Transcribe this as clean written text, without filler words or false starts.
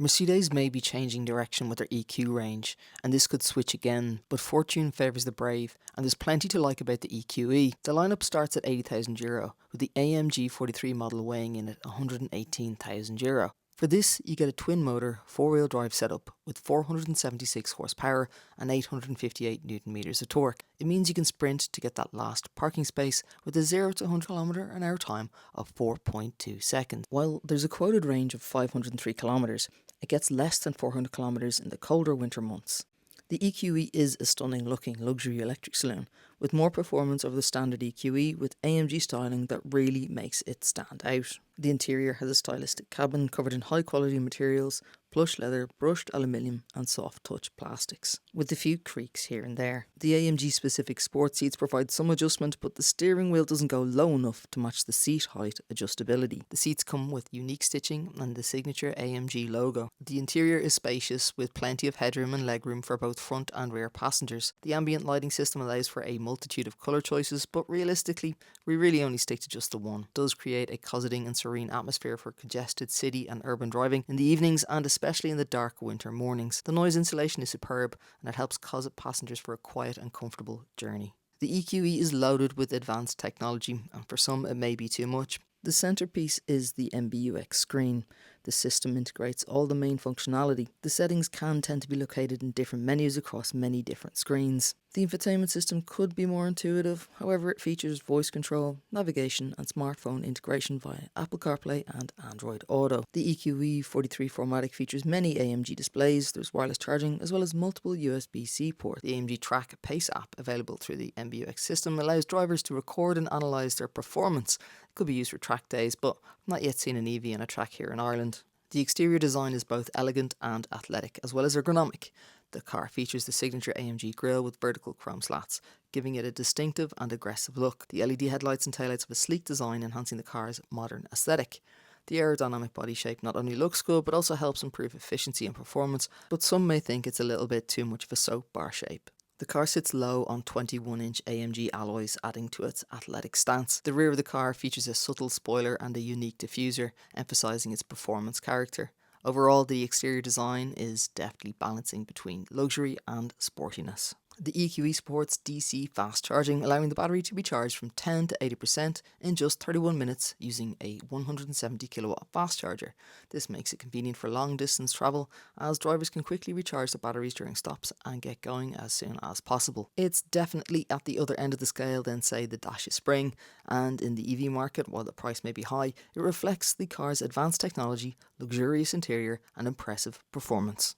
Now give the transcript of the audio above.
Mercedes may be changing direction with their EQ range, and this could switch again, but fortune favours the brave, and there's plenty to like about the EQE. The lineup starts at €80,000, with the AMG 43 model weighing in at €118,000. For this, you get a twin-motor, four-wheel drive setup with 476 horsepower and 858 newton meters of torque. It means you can sprint to get that last parking space with a 0 to 100 km/h time of 4.2 seconds. While there's a quoted range of 503 km, it gets less than 400 km in the colder winter months. The EQE is a stunning looking luxury electric saloon, with more performance over the standard EQE with AMG styling that really makes it stand out. The interior has a stylistic cabin covered in high quality materials, plush leather, brushed aluminium and soft touch plastics, with a few creaks here and there. The AMG specific sport seats provide some adjustment, but the steering wheel doesn't go low enough to match the seat height adjustability. The seats come with unique stitching and the signature AMG logo. The interior is spacious with plenty of headroom and legroom for both front and rear passengers. The ambient lighting system allows for a multitude of colour choices, but realistically we really only stick to just the one. It does create a cosseting and serene atmosphere for congested city and urban driving in the evenings and especially in the dark winter mornings. The noise insulation is superb and it helps cosset passengers for a quiet and comfortable journey. The EQE is loaded with advanced technology, and for some it may be too much. The centrepiece is the MBUX screen. The system integrates all the main functionality. The settings can tend to be located in different menus across many different screens. The infotainment system could be more intuitive, however it features voice control, navigation and smartphone integration via Apple CarPlay and Android Auto. The EQE 43 4MATIC features many AMG displays, there's wireless charging as well as multiple USB-C ports. The AMG Track Pace app available through the MBUX system allows drivers to record and analyse their performance. It could be used for track days, but I've not yet seen an EV on a track here in Ireland. The exterior design is both elegant and athletic, as well as ergonomic. The car features the signature AMG grille with vertical chrome slats, giving it a distinctive and aggressive look. The LED headlights and taillights have a sleek design, enhancing the car's modern aesthetic. The aerodynamic body shape not only looks good, but also helps improve efficiency and performance, but some may think it's a little bit too much of a soap bar shape. The car sits low on 21-inch AMG alloys, adding to its athletic stance. The rear of the car features a subtle spoiler and a unique diffuser, emphasising its performance character. Overall, the exterior design is deftly balancing between luxury and sportiness. The EQE supports DC fast charging, allowing the battery to be charged from 10 to 80% in just 31 minutes using a 170 kilowatt fast charger. This makes it convenient for long distance travel, as drivers can quickly recharge the batteries during stops and get going as soon as possible. It's definitely at the other end of the scale than say the Dacia Spring, and in the EV market, while the price may be high, it reflects the car's advanced technology, luxurious interior and impressive performance.